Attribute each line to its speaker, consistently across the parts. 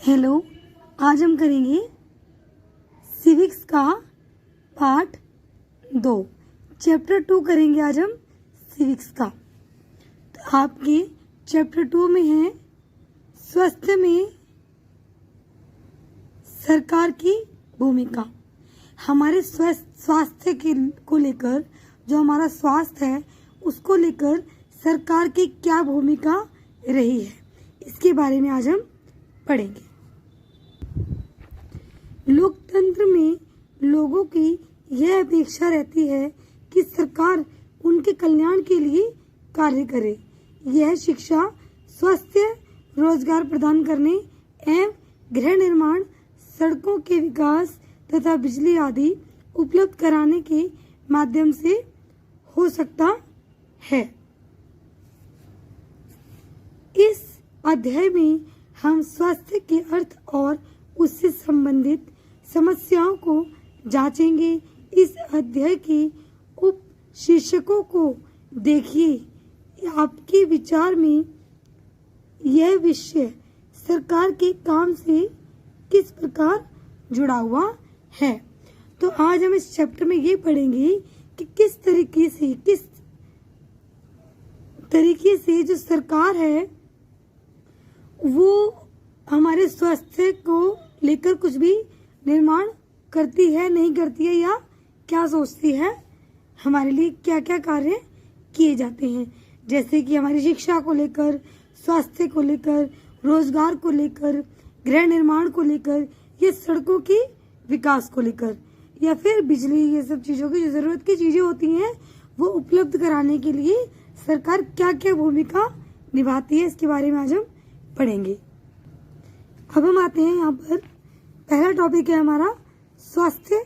Speaker 1: Hello, आज हम करेंगे सिविक्स का पार्ट 2। चैप्टर 2 करेंगे आज हम सिविक्स का। तो आपके चैप्टर 2 में है स्वास्थ्य में सरकार की भूमिका। हमारे स्वास्थ्य को लेकर, जो हमारा स्वास्थ्य है उसको लेकर सरकार की क्या भूमिका रही है, इसके बारे में आज हम पढ़ेंगे। लोकतंत्र में लोगों की यह अपेक्षा रहती है कि सरकार उनके कल्याण के लिए कार्य करे। यह शिक्षा, स्वास्थ्य, रोजगार प्रदान करने एवं गृह निर्माण, सड़कों के विकास तथा बिजली आदि उपलब्ध कराने के माध्यम से हो सकता है। इस अध्याय में हम स्वास्थ्य के अर्थ और उससे संबंधित समस्याओं को जांचेंगे। इस अध्याय के उप शीर्षकों को देखिए। आपके विचार में यह विषय सरकार के काम से किस प्रकार जुड़ा हुआ है। तो आज हम इस चैप्टर में ये पढ़ेंगे कि किस तरीके से जो सरकार है वो हमारे स्वास्थ्य को लेकर कुछ भी निर्माण करती है, नहीं करती है, या क्या सोचती है, हमारे लिए क्या क्या कार्य किए जाते हैं। जैसे कि हमारी शिक्षा को लेकर, स्वास्थ्य को लेकर, रोजगार को लेकर, गृह निर्माण को लेकर, या सड़कों के विकास को लेकर, या फिर बिजली, ये सब चीज़ों की जो ज़रूरत की चीज़ें होती हैं वो उपलब्ध कराने के लिए सरकार क्या क्या भूमिका निभाती है, इसके बारे में आज हम पढ़ेंगे। अब हम आते हैं यहाँ पर। पहला टॉपिक है हमारा स्वास्थ्य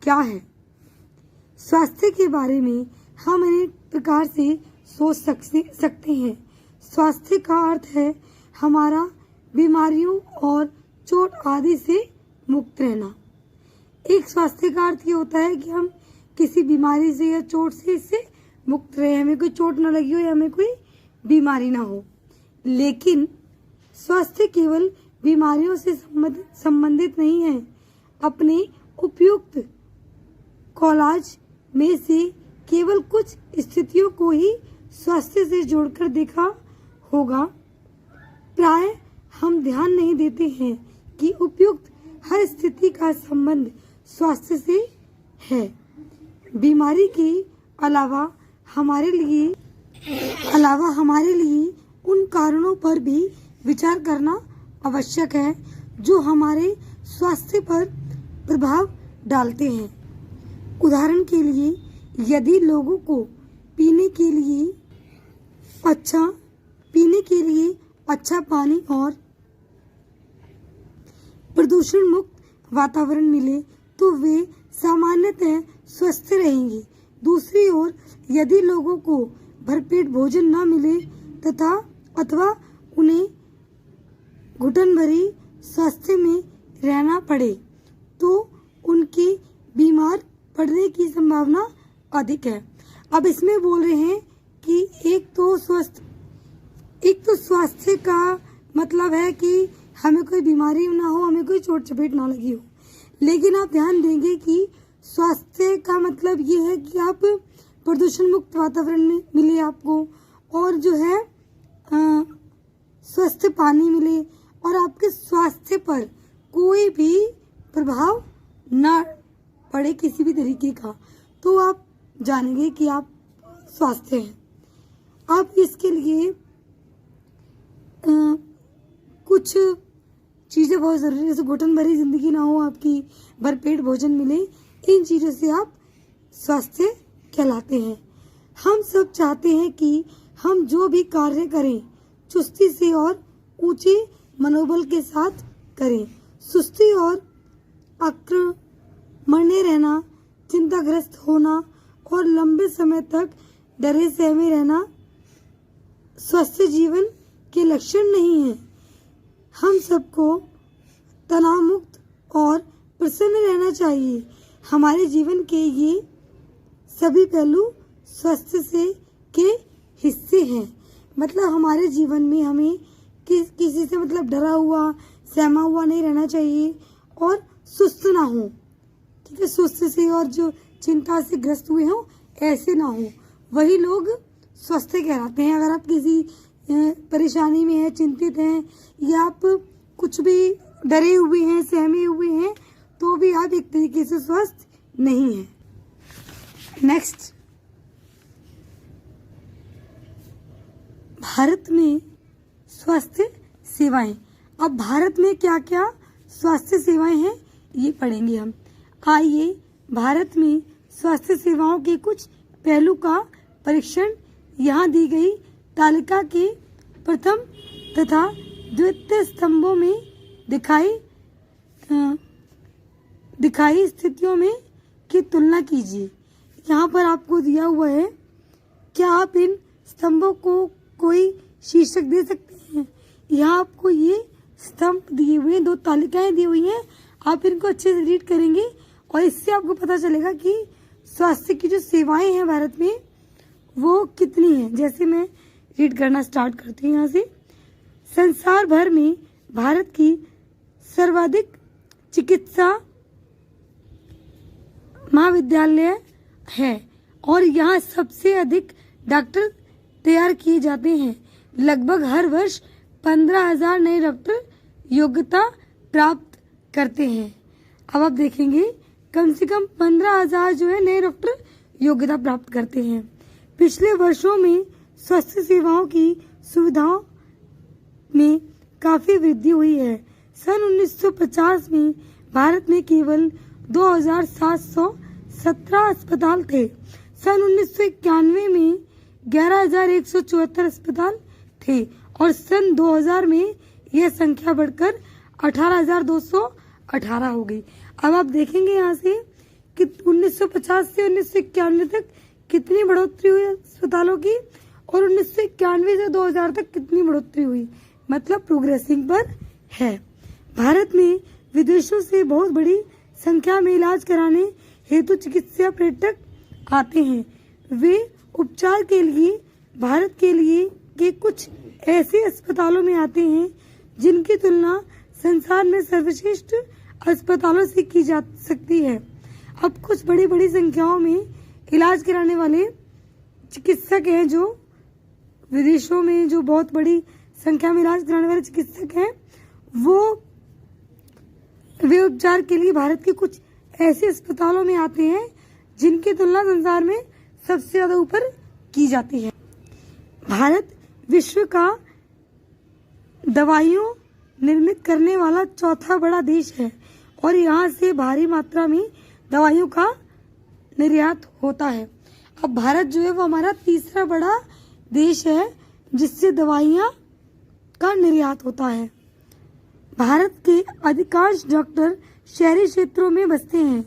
Speaker 1: क्या है। स्वास्थ्य के बारे में हम अनेक प्रकार से सोच सकते हैं। स्वास्थ्य का अर्थ है हमारा बीमारियों और चोट आदि से मुक्त रहना। एक स्वास्थ्य का अर्थ ये होता है कि हम किसी बीमारी से या चोट से इससे मुक्त रहे, हमें कोई चोट न लगी हो या हमें कोई बीमारी ना हो। लेकिन स्वास्थ्य केवल बीमारियों से संबंधित नहीं है। अपने उपयुक्त कॉलेज में से केवल कुछ स्थितियों को ही स्वास्थ्य से जोड़कर देखा होगा। प्राय हम ध्यान नहीं देते हैं कि उपयुक्त हर स्थिति का संबंध स्वास्थ्य से है। बीमारी के अलावा हमारे लिए उन कारणों पर भी विचार करना आवश्यक है जो हमारे स्वास्थ्य पर प्रभाव डालते हैं। उदाहरण के लिए, यदि लोगों को पीने के लिए अच्छा पानी और प्रदूषण मुक्त वातावरण मिले तो वे सामान्यतः स्वस्थ रहेंगे। दूसरी ओर, यदि लोगों को भरपेट भोजन न मिले अथवा उन्हें घुटन भरी स्वास्थ्य में रहना पड़े तो उनके बीमार पड़ने की संभावना अधिक है। अब इसमें बोल रहे हैं कि एक तो स्वास्थ्य का मतलब है कि हमें कोई बीमारी ना हो, हमें कोई चोट चपेट ना लगी हो। लेकिन आप ध्यान देंगे कि स्वास्थ्य का मतलब ये है कि आप प्रदूषण मुक्त वातावरण में मिले आपको, और जो है स्वस्थ पानी मिले, और आपके स्वास्थ्य पर कोई भी प्रभाव न पड़े किसी भी तरीके का, तो आप जानेंगे कि आप स्वस्थ हैं। आप इसके लिए कुछ चीज़ें बहुत ज़रूरी है, जैसे घुटन भरी जिंदगी ना हो, आपकी भरपेट भोजन मिले, इन चीज़ों से आप स्वस्थ कहलाते हैं। हम सब चाहते हैं कि हम जो भी कार्य करें चुस्ती से और ऊंचे मनोबल के साथ करें। सुस्ती और आक्रामण्य रहना, चिंताग्रस्त होना और लंबे समय तक डरे सहमे रहना स्वस्थ जीवन के लक्षण नहीं है। हम सबको तनाव मुक्त और प्रसन्न रहना चाहिए। हमारे जीवन के ये सभी पहलू स्वास्थ्य के हिस्से हैं। मतलब हमारे जीवन में हमें किसी से मतलब डरा हुआ, सहमा हुआ नहीं रहना चाहिए और सुस्त ना हो, ठीक है, सुस्त से और जो चिंता से ग्रस्त हुए हों ऐसे ना हो, वही लोग स्वस्थ कहलाते हैं। अगर आप किसी परेशानी में हैं, चिंतित हैं या आप कुछ भी डरे हुए हैं, सहमे हुए हैं, तो भी आप एक तरीके से स्वस्थ नहीं हैं। नेक्स्ट, भारत में स्वास्थ्य सेवाएं। अब भारत में क्या क्या स्वास्थ्य सेवाएं हैं ये पढ़ेंगे हम। आइए भारत में स्वास्थ्य सेवाओं के कुछ पहलू का परीक्षण यहाँ दी गई तालिका के प्रथम तथा द्वितीय स्तंभों में दिखाई स्थितियों में की तुलना कीजिए। यहाँ पर आपको दिया हुआ है, क्या आप इन स्तंभों को कोई शीर्षक दे सकते हैं? यहाँ आपको ये स्तंभ दिए हुए हैं, 2 तालिकाएं दी हुई हैं, आप इनको अच्छे से रीड करेंगे और इससे आपको पता चलेगा कि स्वास्थ्य की जो सेवाएं हैं भारत में वो कितनी हैं। जैसे मैं रीड करना स्टार्ट करती हूँ यहाँ से। संसार भर में भारत की सर्वाधिक चिकित्सा महाविद्यालय है और यहाँ सबसे अधिक डॉक्टर तैयार किए जाते हैं। लगभग हर वर्ष 15,000 नए डॉक्टर योग्यता प्राप्त करते हैं। अब आप देखेंगे कम से कम 15,000 जो है नए डॉक्टर योग्यता प्राप्त करते हैं। पिछले वर्षों में स्वास्थ्य सेवाओं की सुविधाओं में काफी वृद्धि हुई है। सन 1950 में भारत में केवल 2,717 अस्पताल थे। सन 1991 में 11,174 अस्पताल थे और सन 2000 में यह संख्या बढ़कर 18,218 हो गई। अब आप देखेंगे यहाँ से कि 1950 से 1991 तक कितनी बढ़ोतरी हुई अस्पतालों की और 1991 से 2000 तक कितनी बढ़ोतरी हुई, मतलब प्रोग्रेसिंग पर है। भारत में विदेशों से बहुत बड़ी संख्या में इलाज कराने हेतु चिकित्सा पर्यटक आते हैं। वे उपचार के लिए भारत के कुछ ऐसे अस्पतालों में आते हैं जिनकी तुलना संसार में सर्वश्रेष्ठ अस्पतालों से की जा सकती है। अब कुछ बड़ी बड़ी संख्याओं में इलाज कराने वाले चिकित्सक हैं, जो विदेशों में जो बहुत बड़ी संख्या में इलाज कराने वाले चिकित्सक हैं, वे उपचार के लिए भारत के कुछ ऐसे अस्पतालों में आते हैं जिनकी तुलना संसार में सबसे ज्यादा ऊपर की जाती है। भारत विश्व का दवाइयों निर्मित करने वाला चौथा बड़ा देश है और यहाँ से भारी मात्रा में दवाइयों का निर्यात होता है। अब भारत जो है वो हमारा तीसरा बड़ा देश है जिससे दवाइयाँ का निर्यात होता है। भारत के अधिकांश डॉक्टर शहरी क्षेत्रों में बसते हैं।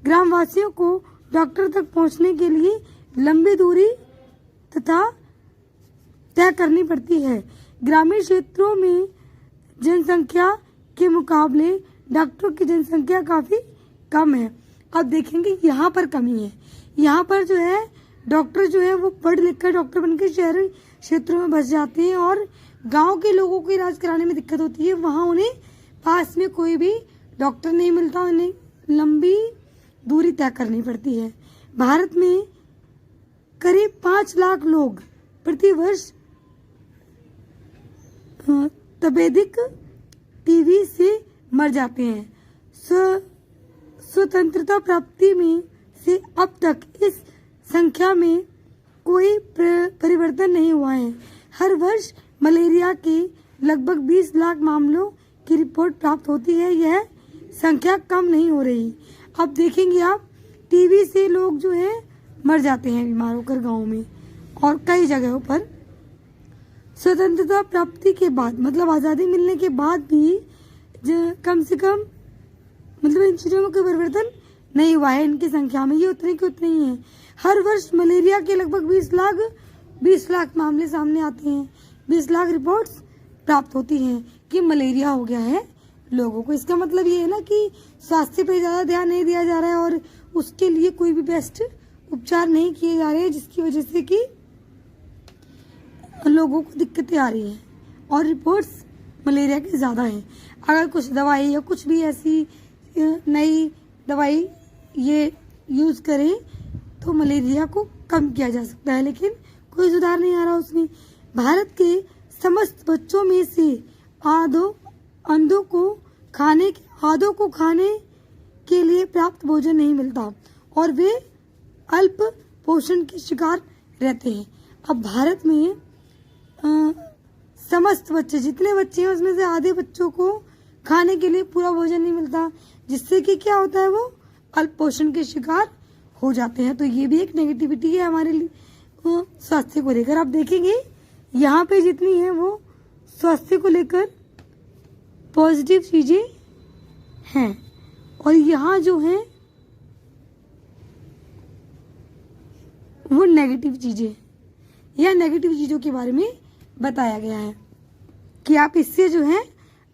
Speaker 1: ग्रामवासियों को डॉक्टर तक पहुंचने के लिए लंबी दूरी तथा तय करनी पड़ती है। ग्रामीण क्षेत्रों में जनसंख्या के मुकाबले डॉक्टरों की जनसंख्या काफी कम है। अब देखेंगे यहाँ पर कमी है। यहाँ पर जो है डॉक्टर जो है वो पढ़ लिख कर डॉक्टर बनकर शहरी क्षेत्रों में बस जाते हैं और गांव के लोगों को इलाज कराने में दिक्कत होती है। वहाँ उन्हें पास में कोई भी डॉक्टर नहीं मिलता, उन्हें लंबी दूरी तय करनी पड़ती है। भारत में करीब 5 लाख लोग प्रति वर्ष तपेदिक टीबी से मर जाते हैं। स्वतंत्रता प्राप्ति में से अब तक इस संख्या में कोई परिवर्तन नहीं हुआ है। हर वर्ष मलेरिया के लगभग 20 लाख मामलों की रिपोर्ट प्राप्त होती है। यह संख्या कम नहीं हो रही। अब देखेंगे आप टीबी से लोग जो है मर जाते हैं बीमार होकर गाँव में और कई जगहों पर। स्वतंत्रता प्राप्ति के बाद मतलब आज़ादी मिलने के बाद भी कम से कम मतलब इन चीज़ों में कोई परिवर्तन नहीं हुआ है। इनकी संख्या में ये उतने की उतने ही है। हर वर्ष मलेरिया के लगभग 20 लाख मामले सामने आते हैं। 20 लाख रिपोर्ट्स प्राप्त होती हैं कि मलेरिया हो गया है लोगों को। इसका मतलब ये है ना कि स्वास्थ्य पे ज़्यादा ध्यान नहीं दिया जा रहा है और उसके लिए कोई भी बेस्ट उपचार नहीं किए जा रहे हैं, जिसकी वजह से कि लोगों को दिक्कतें आ रही हैं और रिपोर्ट्स मलेरिया के ज़्यादा हैं। अगर कुछ दवाई या कुछ भी ऐसी नई दवाई ये यूज़ करें तो मलेरिया को कम किया जा सकता है, लेकिन कोई सुधार नहीं आ रहा उसमें। भारत के समस्त बच्चों में से आधों को खाने के लिए पर्याप्त भोजन नहीं मिलता और वे अल्प पोषण के शिकार रहते हैं। अब भारत में समस्त बच्चे, जितने बच्चे हैं उसमें से आधे बच्चों को खाने के लिए पूरा भोजन नहीं मिलता, जिससे कि क्या होता है, वो अल्प पोषण के शिकार हो जाते हैं। तो ये भी एक नेगेटिविटी है हमारे लिए स्वास्थ्य को लेकर। आप देखेंगे यहाँ पे जितनी है वो स्वास्थ्य को लेकर पॉजिटिव चीजें हैं और यहाँ जो है वो नेगेटिव चीजें, या नेगेटिव चीजों के बारे में बताया गया है कि आप इससे जो है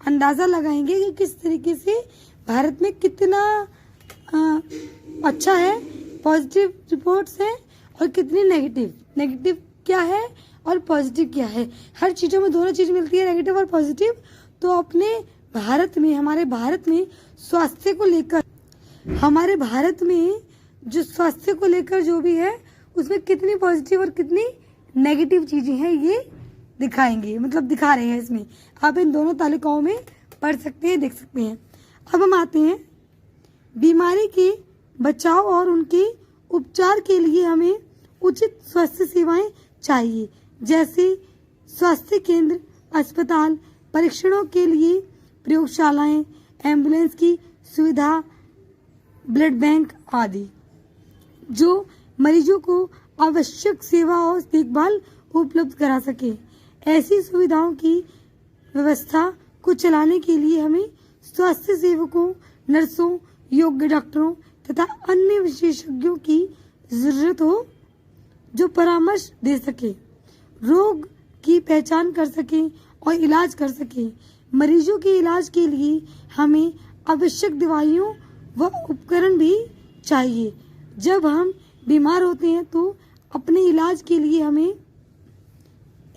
Speaker 1: अंदाजा लगाएंगे कि किस तरीके से भारत में कितना अच्छा है, पॉजिटिव रिपोर्ट्स हैं और कितनी नेगेटिव क्या है और पॉजिटिव क्या है। हर चीज़ों में दोनों चीज़ मिलती है, नेगेटिव और पॉजिटिव। तो अपने भारत में, हमारे भारत में स्वास्थ्य को लेकर, हमारे भारत में जो स्वास्थ्य को लेकर जो भी है उसमें कितनी पॉजिटिव और कितनी नेगेटिव चीजें हैं ये दिखाएंगे, मतलब दिखा रहे हैं इसमें। आप इन दोनों तालिकाओं में पढ़ सकते हैं, देख सकते हैं। अब हम आते हैं बीमारी के बचाव और उनके उपचार के लिए हमें उचित स्वास्थ्य सेवाएं चाहिए, जैसे स्वास्थ्य केंद्र, अस्पताल, परीक्षणों के लिए प्रयोगशालाएं, एम्बुलेंस की सुविधा, ब्लड बैंक आदि, जो मरीजों को आवश्यक सेवा और देखभाल उपलब्ध करा सके। ऐसी सुविधाओं की व्यवस्था को चलाने के लिए हमें स्वास्थ्य सेवकों, नर्सों, योग्य डॉक्टरों तथा अन्य विशेषज्ञों की जरूरत हो जो परामर्श दे सके, रोग की पहचान कर सके और इलाज कर सके। मरीजों के इलाज के लिए हमें आवश्यक दवाइयों व उपकरण भी चाहिए। जब हम बीमार होते हैं तो अपने इलाज के लिए हमें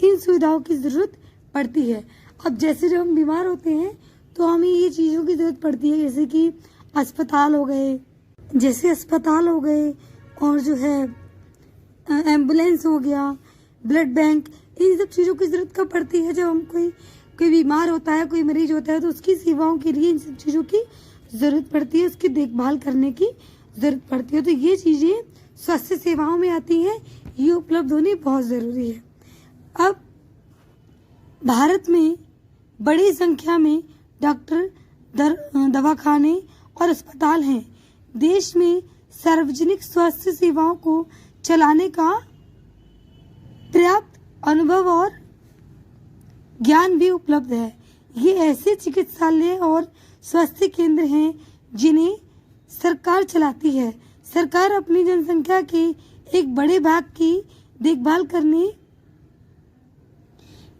Speaker 1: इन सुविधाओं की जरूरत पड़ती है। अब जैसे जब हम बीमार होते हैं तो हमें ये चीज़ों की जरूरत पड़ती है, जैसे कि अस्पताल हो गए और जो है एम्बुलेंस हो गया, ब्लड बैंक, इन सब चीज़ों की जरूरत कब पड़ती है? जब हम कोई बीमार होता है, कोई मरीज होता है तो उसकी सेवाओं के लिए इन सब चीज़ों की जरूरत पड़ती है, उसकी देखभाल करने की जरूरत पड़ती है। तो ये चीज़ें स्वास्थ्य सेवाओं में आती हैं, ये उपलब्ध होनी बहुत ज़रूरी है। अब भारत में बड़ी संख्या में डॉक्टर, दवाखाने और अस्पताल हैं। देश में सार्वजनिक स्वास्थ्य सेवाओं को चलाने का पर्याप्त अनुभव और ज्ञान भी उपलब्ध है। ये ऐसे चिकित्सालय और स्वास्थ्य केंद्र हैं जिन्हें सरकार चलाती है। सरकार अपनी जनसंख्या के एक बड़े भाग की देखभाल करने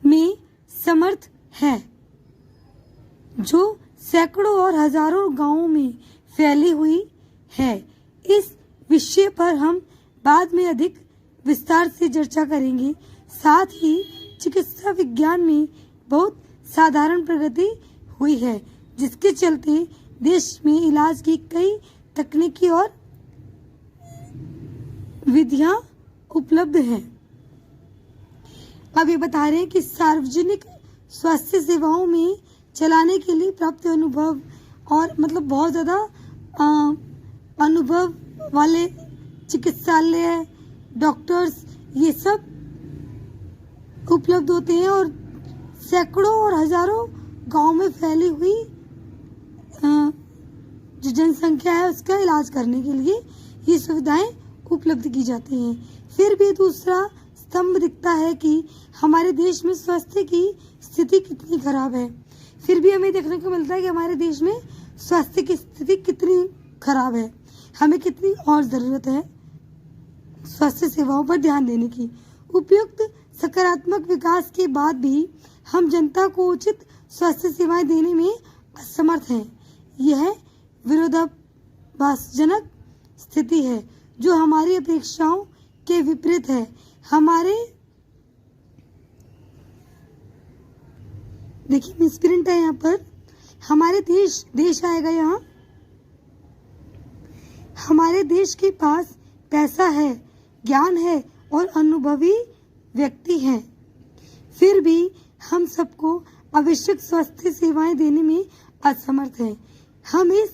Speaker 1: में समर्थ है, जो सैकड़ों और हजारों गांवों में फैली हुई है। इस विषय पर हम बाद में अधिक विस्तार से चर्चा करेंगे। साथ ही चिकित्सा विज्ञान में बहुत साधारण प्रगति हुई है, जिसके चलते देश में इलाज की कई तकनीकी और विधियां उपलब्ध हैं। अब ये बता रहे हैं कि सार्वजनिक स्वास्थ्य सेवाओं में चलाने के लिए प्राप्त अनुभव और मतलब बहुत ज़्यादा अनुभव वाले चिकित्सालय, डॉक्टर्स, ये सब उपलब्ध होते हैं और सैकड़ों और हजारों गांव में फैली हुई जो जनसंख्या है उसका इलाज करने के लिए ये सुविधाएं उपलब्ध की जाती हैं। फिर भी दूसरा स्तंभ दिखता है कि हमारे देश में स्वास्थ्य की स्थिति कितनी खराब है। फिर भी हमें देखने को मिलता है कि हमारे देश में स्वास्थ्य की स्थिति कितनी खराब है। हमें कितनी और ज़रूरत है स्वास्थ्य सेवाओं पर ध्यान देने की। उपयुक्त सकारात्मक विकास के बाद भी हम जनता को उचित स्वास्थ्य सेवाएं देने में असमर्थ हैं। यह विरोधाभासजनक स्थिति है जो हमारी अपेक्षाओं के विपरीत है। हमारे देखिए मिसप्रिंट है यहाँ पर, हमारे देश आएगा यहाँ। हमारे देश के पास पैसा है, ज्ञान है और अनुभवी व्यक्ति हैं, फिर भी हम सबको आवश्यक स्वास्थ्य सेवाएं देने में असमर्थ हैं। हम इस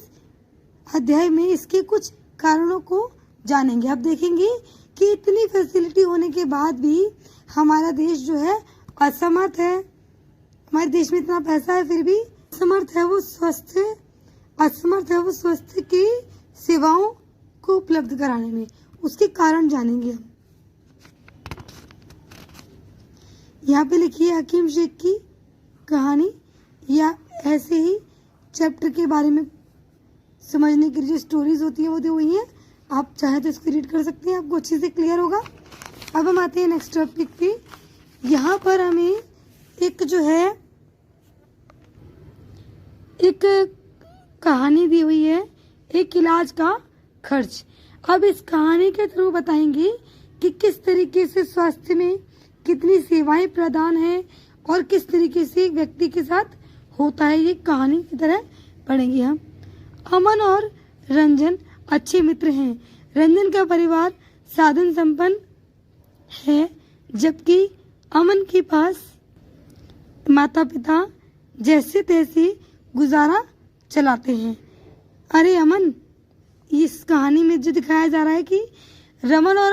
Speaker 1: अध्याय में इसके कुछ कारणों को जानेंगे। अब देखेंगे कि इतनी फैसिलिटी होने के बाद भी हमारा देश जो है असमर्थ है। हमारे देश में इतना पैसा है फिर भी असमर्थ है वो स्वास्थ्य की सेवाओं को उपलब्ध कराने में। उसके कारण जानेंगे हम। यहाँ पे लिखी है हकीम शेख की कहानी, या ऐसे ही चैप्टर के बारे में समझने के लिए जो स्टोरीज होती है वो दी हुई है। आप चाहे तो इसको रीड कर सकते हैं, आपको अच्छे से क्लियर होगा। अब हम आते हैं नेक्स्ट टॉपिक पे। यहाँ पर हमें एक जो है एक कहानी दी हुई है, एक इलाज का खर्च। अब इस कहानी के थ्रू बताएंगे कि किस तरीके से स्वास्थ्य में कितनी सेवाएं प्रदान है और किस तरीके से एक व्यक्ति के साथ होता है। ये कहानी की तरह पढ़ेंगे हम। अमन और रंजन अच्छे मित्र हैं। रंजन का परिवार साधन संपन्न है, जबकि अमन के पास माता पिता जैसे तैसे गुजारा चलाते हैं। अरे अमन, इस कहानी में जो दिखाया जा रहा है कि अमन और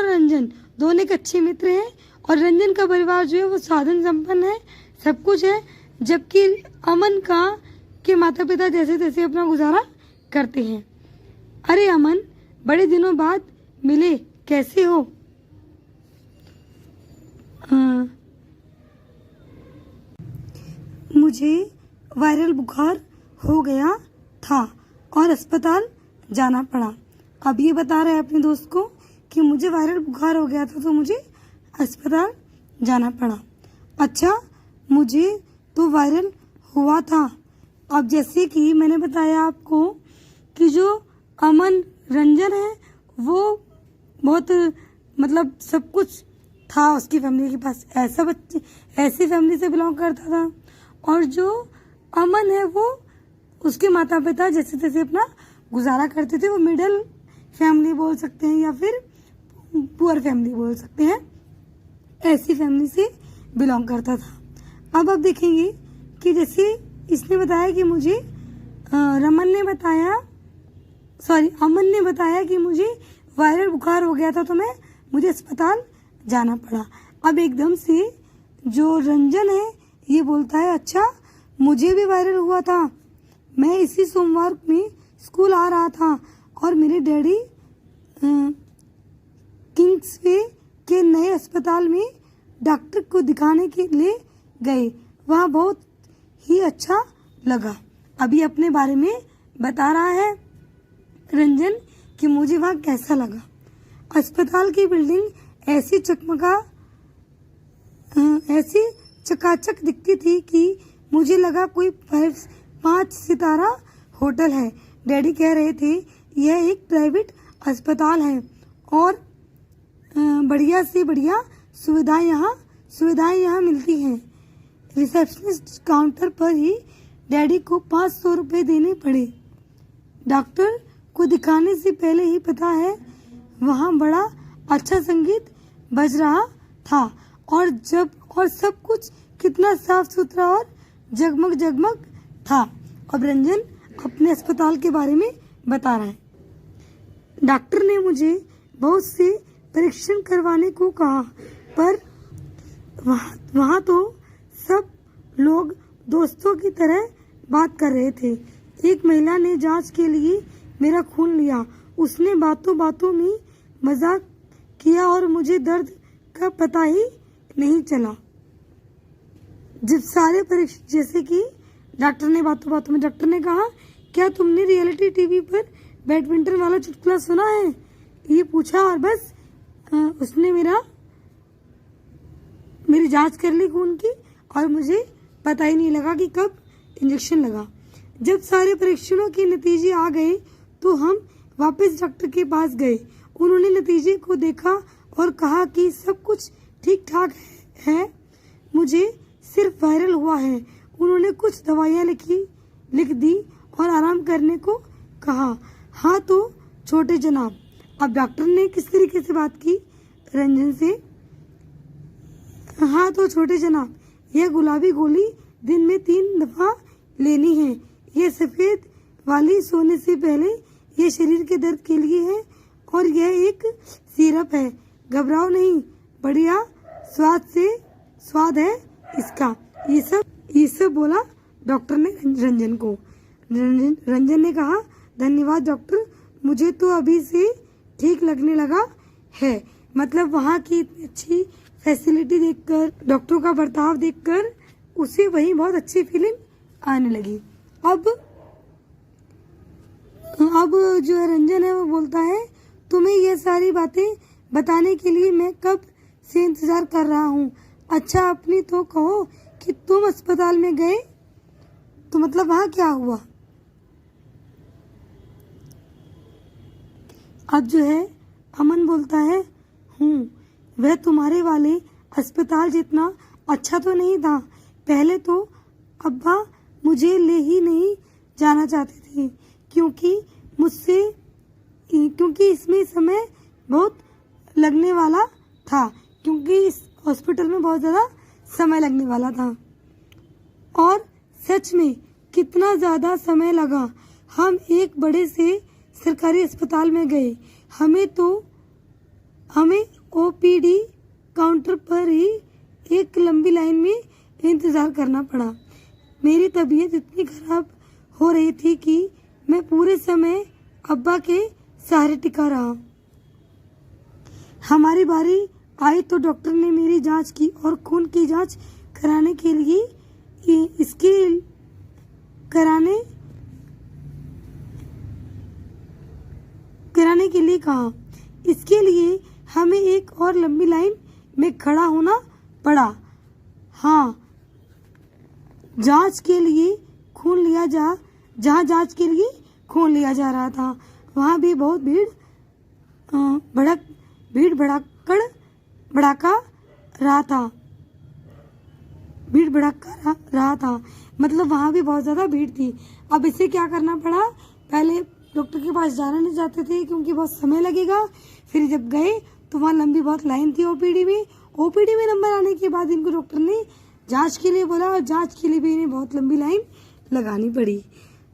Speaker 1: रंजन दोनों एक अच्छे मित्र हैं और रंजन का परिवार जो है वो साधन संपन्न है, सब कुछ है, जबकि अमन के माता पिता जैसे तैसे अपना गुजारा करते हैं। अरे अमन, बड़े दिनों बाद मिले, कैसे हो? मुझे वायरल बुखार हो गया था और अस्पताल जाना पड़ा। अब ये बता रहे हैं अपने दोस्त को कि मुझे वायरल बुखार हो गया था तो मुझे अस्पताल जाना पड़ा। अच्छा, मुझे तो वायरल हुआ था। अब जैसे कि मैंने बताया आपको कि जो अमन रंजन है वो बहुत मतलब सब कुछ था उसकी फैमिली के पास, ऐसी फैमिली से बिलोंग करता था। और जो अमन है वो उसके माता पिता जैसे तैसे अपना गुजारा करते थे। वो मिडिल फैमिली बोल सकते हैं या फिर पुअर फैमिली बोल सकते हैं, ऐसी फैमिली से बिलोंग करता था। अब आप देखेंगे कि जैसे इसने बताया कि मुझे अमन ने बताया कि मुझे वायरल बुखार हो गया था तो मुझे अस्पताल जाना पड़ा। अब एकदम से जो रंजन है ये बोलता है, अच्छा मुझे भी वायरल हुआ था। मैं इसी सोमवार में स्कूल आ रहा था और मेरे डैडी किंग्सवे के नए अस्पताल में डॉक्टर को दिखाने के लिए गए। वहाँ बहुत ही अच्छा लगा। अभी अपने बारे में बता रहा है रंजन कि मुझे वहाँ कैसा लगा। अस्पताल की बिल्डिंग ऐसी चकाचक दिखती थी कि मुझे लगा कोई 5 सितारा होटल है। डैडी कह रहे थे यह एक प्राइवेट अस्पताल है और बढ़िया से बढ़िया सुविधाएं यहाँ मिलती हैं। रिसेप्शनिस्ट काउंटर पर ही डैडी को 500 रुपये देने पड़े। डॉक्टर को दिखाने से पहले ही पता है वहाँ बड़ा अच्छा संगीत बज रहा था और सब कुछ कितना साफ सुथरा और जगमग था। अब रंजन अपने अस्पताल के बारे में बता रहा है। डॉक्टर ने मुझे बहुत से परीक्षण करवाने को कहा, पर वहाँ तो सब लोग दोस्तों की तरह बात कर रहे थे। एक महिला ने जांच के लिए मेरा खून लिया। उसने बातों बातों में मजाक किया और मुझे दर्द का पता ही नहीं चला। जब सारे परीक्षण, जैसे कि डॉक्टर ने बातों बातों में डॉक्टर ने कहा, क्या तुमने रियलिटी टीवी पर बैडमिंटन वाला चुटकुला सुना है? ये पूछा और बस उसने मेरी जांच कर ली खून की और मुझे पता ही नहीं लगा कि कब इंजेक्शन लगा। जब सारे परीक्षणों के नतीजे आ गए तो हम वापस डॉक्टर के पास गए। उन्होंने नतीजे को देखा और कहा कि सब कुछ ठीक ठाक है। मुझे सिर्फ वायरल हुआ है। उन्होंने कुछ दवाइयाँ लिख दी और आराम करने को कहा। हाँ तो छोटे जनाब, अब डॉक्टर ने किस तरीके से बात की रंजन से। हाँ तो छोटे जनाब, यह गुलाबी गोली दिन में 3 दफा लेनी है। यह सफेद वाली सोने से पहले, यह शरीर के दर्द के लिए है और यह एक सिरप है। घबराओ नहीं, बढ़िया स्वाद है इसका। ये सब बोला डॉक्टर ने रंजन को। रंजन ने कहा, धन्यवाद डॉक्टर, मुझे तो अभी से ठीक लगने लगा है। मतलब वहाँ की इतनी अच्छी फैसिलिटी देखकर, डॉक्टरों का बर्ताव देखकर उसे वहीं बहुत अच्छी फीलिंग आने लगी। अब जो है रंजन है वो बोलता है, तुम्हें ये सारी बातें बताने के लिए मैं कब से इंतजार कर रहा हूँ। अच्छा अपनी तो कहो कि तुम अस्पताल में गए तो मतलब वहाँ क्या हुआ। अब जो है अमन बोलता है, वह तुम्हारे वाले अस्पताल जितना अच्छा तो नहीं था। पहले तो अब्बा मुझे ले ही नहीं जाना चाहते थे क्योंकि इसमें समय बहुत लगने वाला था, क्योंकि इस हॉस्पिटल में बहुत ज़्यादा समय लगने वाला था। और सच में कितना ज़्यादा समय लगा। हम एक बड़े से सरकारी अस्पताल में गए। हमें ओपीडी काउंटर पर ही एक लंबी लाइन में इंतज़ार करना पड़ा। मेरी तबीयत इतनी खराब हो रही थी कि मैं पूरे समय अब्बा के सहारे टिका रहा। हमारी बारी आई तो डॉक्टर ने मेरी जांच की और खून की जांच कराने के लिए कहा। इसके लिए हमें एक और लंबी लाइन में खड़ा होना पड़ा। हाँ, जांच के लिए खून लिया जा रहा था, वहाँ भी बहुत भीड़ भड़ाका रहा था। मतलब वहाँ भी बहुत ज़्यादा भीड़ थी। अब इसे क्या करना पड़ा, पहले डॉक्टर के पास जाना नहीं चाहते थे क्योंकि बहुत समय लगेगा। फिर जब गए तो वहाँ लंबी बहुत लाइन थी ओपीडी में नंबर आने के बाद इनको डॉक्टर ने जांच के लिए बोला और जांच के लिए भी इन्हें बहुत लंबी लाइन लगानी पड़ी।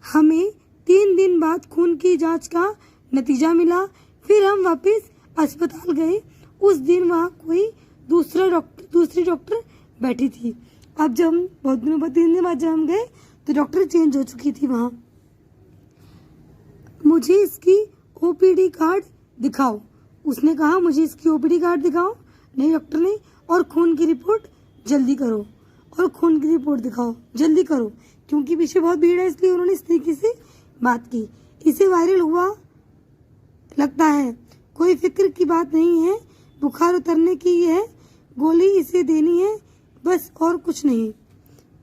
Speaker 1: हमें 3 दिन बाद खून की जांच का नतीजा मिला। फिर हम वापस अस्पताल गए। उस दिन वहाँ कोई दूसरी डॉक्टर बैठी थी। अब जब हम बहुत दिनों बाद 3 दिन बाद जब हम गए तो डॉक्टर चेंज हो चुकी थी वहाँ। मुझे इसकी ओपीडी कार्ड दिखाओ, उसने कहा। मुझे इसकी ओपीडी कार्ड दिखाओ, नहीं डॉक्टर ने। और खून की रिपोर्ट जल्दी करो, और खून की रिपोर्ट दिखाओ, जल्दी करो, क्योंकि पीछे बहुत भीड़ है, इसलिए उन्होंने इस तरीके से बात की। इसे वायरल हुआ लगता है, कोई फिक्र की बात नहीं है। बुखार उतरने की यह गोली इसे देनी है बस, और कुछ नहीं।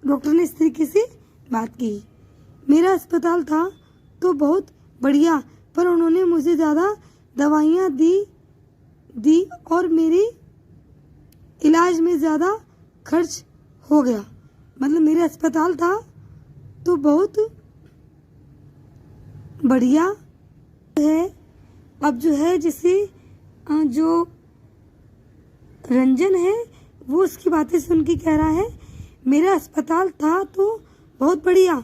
Speaker 1: डॉक्टर ने इस तरीके से बात की। मेरा अस्पताल था तो बहुत बढ़िया, पर उन्होंने मुझे ज़्यादा दवाइयाँ दी और मेरे इलाज में ज़्यादा खर्च हो गया। मतलब मेरा अस्पताल था तो बहुत बढ़िया है। अब जो है जिसे जो रंजन है वो उसकी बातें सुन के कह रहा है, मेरा अस्पताल था तो बहुत बढ़िया,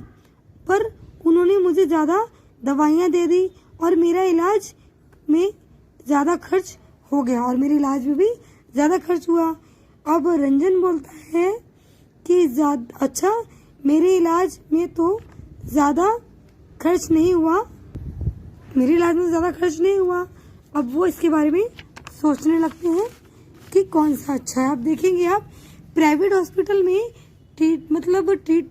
Speaker 1: पर उन्होंने मुझे ज़्यादा दवाइयाँ दे दी और मेरा इलाज में ज़्यादा खर्च हो गया, और मेरे इलाज में भी ज़्यादा खर्च हुआ। अब रंजन बोलता है कि अच्छा, मेरे इलाज में तो ज़्यादा खर्च नहीं हुआ। अब वो इसके बारे में सोचने लगते हैं कि कौन सा अच्छा है। अब देखेंगे आप, प्राइवेट हॉस्पिटल में ट्रीट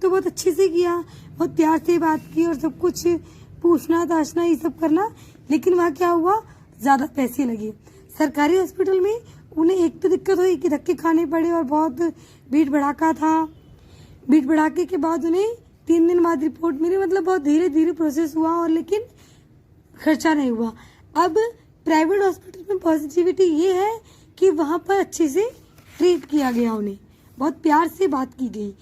Speaker 1: तो बहुत अच्छे से किया, बहुत प्यार से बात की और सब कुछ पूछना ताछना ये सब करना, लेकिन वहाँ क्या हुआ, ज़्यादा पैसे लगे। सरकारी हॉस्पिटल में उन्हें एक तो दिक्कत हुई कि धक्के खाने पड़े और बहुत भीड़ भड़ाका था। भीड़ भड़ाके के बाद उन्हें 3 दिन बाद रिपोर्ट मिली। मतलब बहुत धीरे धीरे प्रोसेस हुआ और लेकिन खर्चा नहीं हुआ। अब प्राइवेट हॉस्पिटल में पॉजिटिविटी ये है कि वहाँ पर अच्छे से ट्रीट किया गया उन्हें, बहुत प्यार से बात की गई।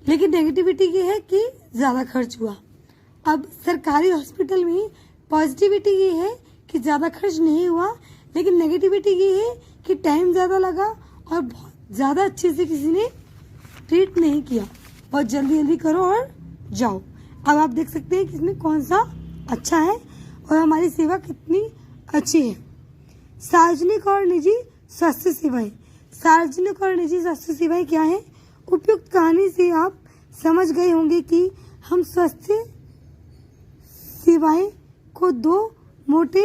Speaker 1: लेकिन नेगेटिविटी ये है कि ज़्यादा खर्च हुआ। अब सरकारी हॉस्पिटल में पॉजिटिविटी ये है कि ज़्यादा खर्च नहीं हुआ, लेकिन नेगेटिविटी ये है कि टाइम ज़्यादा लगा और बहुत ज़्यादा अच्छे से किसी ने ट्रीट नहीं किया। बहुत जल्दी जल्दी करो और जाओ। अब आप देख सकते हैं कि इसमें कौन सा अच्छा है और हमारी सेवा कितनी अच्छी है। सार्वजनिक और निजी स्वास्थ्य सेवाएं। सार्वजनिक और निजी स्वास्थ्य सेवाएं क्या है? उपयुक्त कहानी से आप समझ गए होंगे कि हम स्वास्थ्य सेवाएं को दो मोटे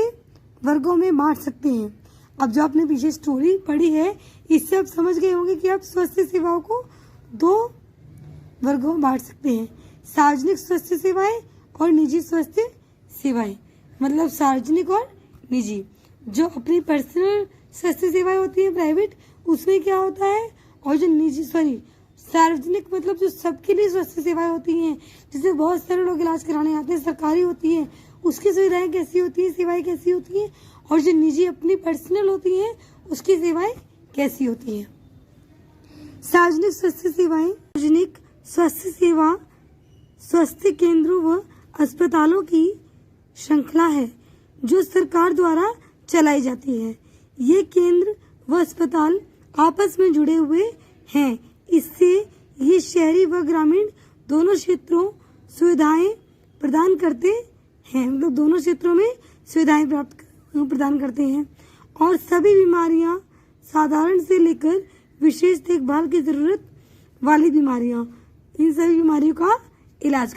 Speaker 1: वर्गों में बांट सकते हैं। अब जो आपने पीछे स्टोरी पढ़ी है, इससे आप समझ गए होंगे कि आप स्वास्थ्य सेवाओं को दो वर्गों में बांट सकते हैं, सार्वजनिक स्वास्थ्य सेवाएं और निजी स्वास्थ्य सेवाएं। मतलब सार्वजनिक और निजी, जो अपनी पर्सनल स्वास्थ्य सेवाएं होती है प्राइवेट, उसमें क्या होता है, और जो निजी सार्वजनिक मतलब जो सबके लिए स्वास्थ्य सेवाएं होती हैं, जिसमें बहुत सारे लोग इलाज कराने आते हैं, सरकारी होती हैं, उसकी सुविधाएं कैसी होती हैं, सेवाएं कैसी होती हैं, और जो निजी अपनी पर्सनल होती हैं उसकी सेवाएं कैसी होती हैं। सार्वजनिक स्वास्थ्य सेवाएं। सार्वजनिक स्वास्थ्य सेवा स्वास्थ्य केंद्रों व अस्पतालों की श्रृंखला है जो सरकार द्वारा चलाई जाती है। ये केंद्र व अस्पताल आपस में जुड़े हुए हैं। इससे ये शहरी व ग्रामीण दोनों क्षेत्रों सुविधाएं प्रदान करते हैं, मतलब दोनों क्षेत्रों में सुविधाएं प्रदान करते हैं, और सभी बीमारियां साधारण से लेकर विशेष देखभाल की जरूरत वाली बीमारियां, इन सभी बीमारियों का इलाज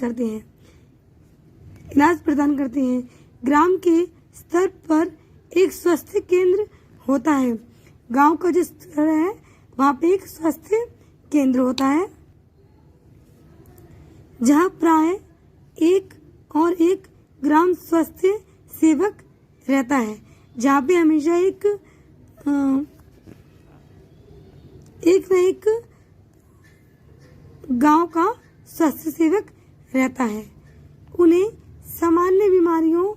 Speaker 1: प्रदान करते हैं। ग्राम के स्तर पर एक स्वास्थ्य केंद्र होता है। गांव का जो स्तर है वहाँ पे एक स्वास्थ्य केंद्र होता है, जहाँ प्राय एक ग्राम स्वास्थ्य सेवक रहता है, जहाँ पे हमेशा एक गांव का स्वास्थ्य सेवक रहता है। उन्हें सामान्य बीमारियों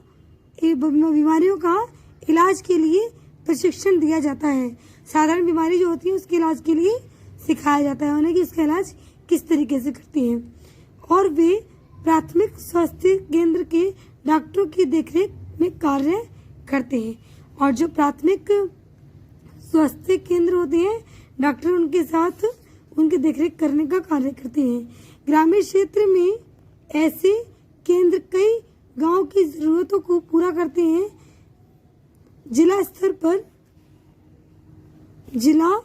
Speaker 1: का इलाज के लिए प्रशिक्षण दिया जाता है। साधारण बीमारी जो होती है उसके इलाज के लिए सिखाया जाता है उन्हें कि इसका इलाज किस तरीके से करती हैं, और वे प्राथमिक स्वास्थ्य केंद्र के डॉक्टरों की देखरेख में कार्य करते हैं। और जो प्राथमिक स्वास्थ्य केंद्र होते हैं, डॉक्टर उनके साथ उनकी देखरेख करने का कार्य करते हैं। ग्रामीण क्षेत्र में ऐसे केंद्र कई गांव की जरूरतों को पूरा करते हैं। जिला स्तर पर जिला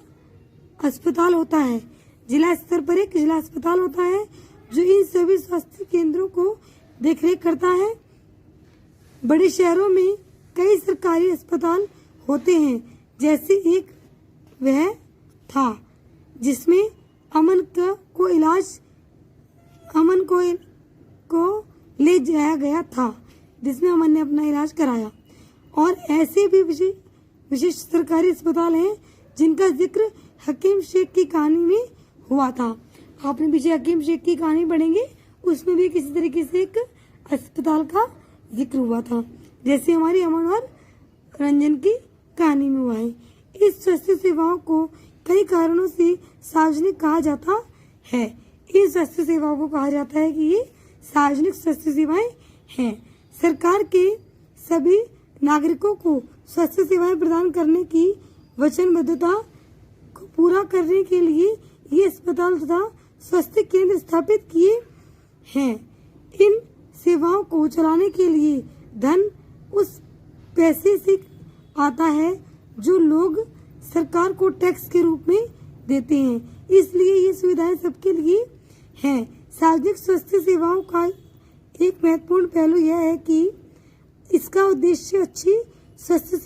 Speaker 1: अस्पताल होता है। जिला स्तर पर एक जिला अस्पताल होता है जो इन सभी स्वास्थ्य केंद्रों को देखरेख करता है। बड़े शहरों में कई सरकारी अस्पताल होते हैं, जैसे एक वह था जिसमें अमन को ले जाया गया था, जिसमें अमन ने अपना इलाज कराया। और ऐसे भी विशेष सरकारी अस्पताल हैं जिनका जिक्र हकीम शेख की कहानी में हुआ था। आपने पीछे हकीम शेख की कहानी पढ़ेंगे, उसमें भी किसी तरीके से एक अस्पताल का जिक्र हुआ था, जैसे हमारी अमन और रंजन की कहानी में हुआ है। इस स्वास्थ्य सेवाओं को कई कारणों से सार्वजनिक कहा जाता है। इन स्वास्थ्य सेवाओं को कहा जाता है कि ये सार्वजनिक स्वास्थ्य सेवाएं हैं। सरकार के सभी नागरिकों को स्वास्थ्य सेवाएं प्रदान करने की वचनबद्धता को पूरा करने के लिए ये अस्पताल तथा स्वास्थ्य केंद्र स्थापित किए हैं। इन सेवाओं को चलाने के लिए धन उस पैसे से आता है जो लोग सरकार को टैक्स के रूप में देते हैं, इसलिए ये सुविधाएं सबके लिए हैं। सार्वजनिक स्वास्थ्य सेवाओं का एक महत्वपूर्ण पहलू यह है कि इसका उद्देश्य अच्छी स्वास्थ्य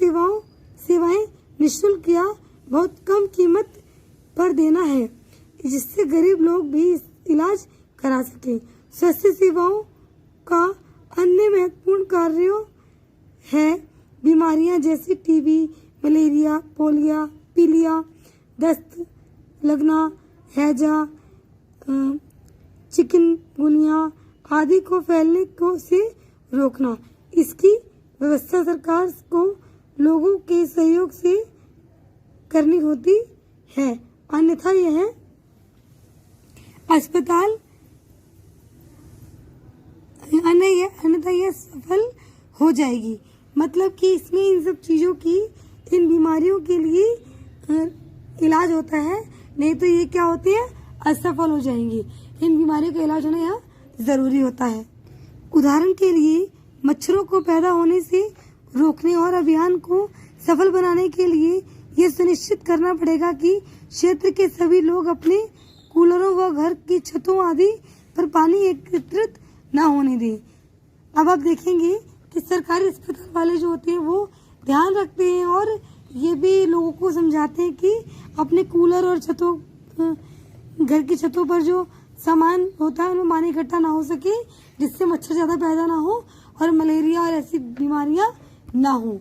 Speaker 1: सेवाएं निःशुल्क या बहुत कम कीमत पर देना है, जिससे गरीब लोग भी इलाज करा सकें। स्वास्थ्य सेवाओं का अन्य महत्वपूर्ण कार्यों है बीमारियां जैसे टीबी, मलेरिया, पोलियो, पीलिया, दस्त लगना, हैजा, चिकनगुनिया आदि को फैलने से रोकना। इसकी व्यवस्था सरकार को लोगों के सहयोग से करनी होती है, अन्यथा यह अस्पताल अन्यथा यह सफल हो जाएगी। मतलब कि इसमें इन सब चीज़ों की, इन बीमारियों के लिए इलाज होता है, नहीं तो ये क्या होती है, असफल हो जाएंगी। इन बीमारियों का इलाज होना यहाँ जरूरी होता है। उदाहरण के लिए मच्छरों को पैदा होने से रोकने और अभियान को सफल बनाने के लिए यह सुनिश्चित करना पड़ेगा कि क्षेत्र के सभी लोग अपने कूलरों व घर की छतों आदि पर पानी एकत्रित न होने दें। अब आप देखेंगे कि सरकारी अस्पताल वाले जो होते हैं वो ध्यान रखते हैं और ये भी लोगों को समझाते हैं कि अपने कूलर और छतों, घर की छतों पर जो सामान होता है उनमें पानी इकट्ठा ना हो सके, जिससे मच्छर ज़्यादा पैदा ना हो और मलेरिया और ऐसी बीमारियां ना हो।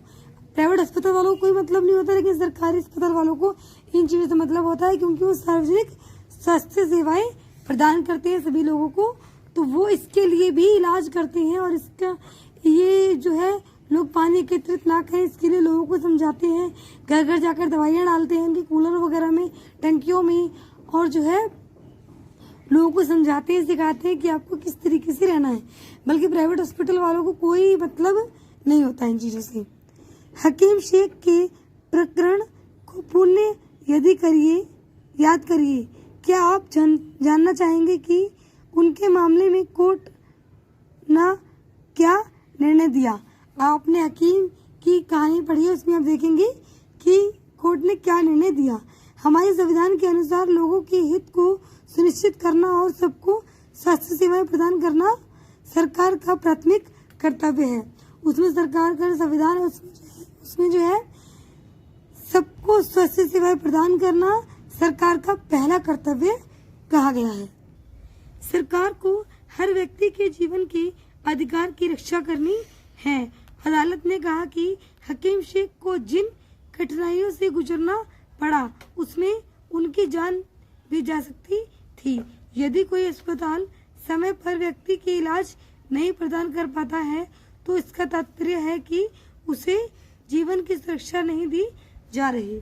Speaker 1: प्राइवेट अस्पताल वालों को कोई मतलब नहीं होता, लेकिन सरकारी अस्पताल वालों को इन चीज़ों से मतलब होता है, क्योंकि वो सार्वजनिक स्वास्थ्य सेवाएं प्रदान करते हैं सभी लोगों को, तो वो इसके लिए भी इलाज करते हैं। और इसका ये जो है लोग पानी एकत्रित ना करें, इसके लिए लोगों को समझाते हैं, घर घर जाकर दवाइयाँ डालते हैं उनके कूलर वगैरह में, टंकियों में, और जो है लोगों को समझाते हैं, सिखाते हैं कि आपको किस तरीके से रहना है। बल्कि प्राइवेट हॉस्पिटल वालों को कोई मतलब नहीं होता इन चीज़ों से। हकीम शेख के प्रकरण को पुण्य यदि याद करिए, क्या आप जानना चाहेंगे कि उनके मामले में कोर्ट ने क्या निर्णय दिया? आपने हकीम की कहानी पढ़ी है, उसमें आप देखेंगे कि कोर्ट ने क्या निर्णय दिया। हमारे संविधान के अनुसार लोगों के हित को सुनिश्चित करना और सबको स्वास्थ्य सेवाएं प्रदान करना सरकार का प्राथमिक कर्तव्य है। उसमें सरकार का संविधान है, उसमें जो है सबको स्वास्थ्य सेवाएं प्रदान करना सरकार का पहला कर्तव्य कहा गया है। सरकार को हर व्यक्ति के जीवन के अधिकार की रक्षा करनी है। अदालत ने कहा कि हकीम शेख को जिन कठिनाइयों से गुजरना पड़ा, उसमें उनकी जान भी जा सकती थी। यदि कोई अस्पताल समय पर व्यक्ति के इलाज नहीं प्रदान कर पाता है, तो इसका तात्पर्य है कि उसे जीवन की सुरक्षा नहीं दी जा रही।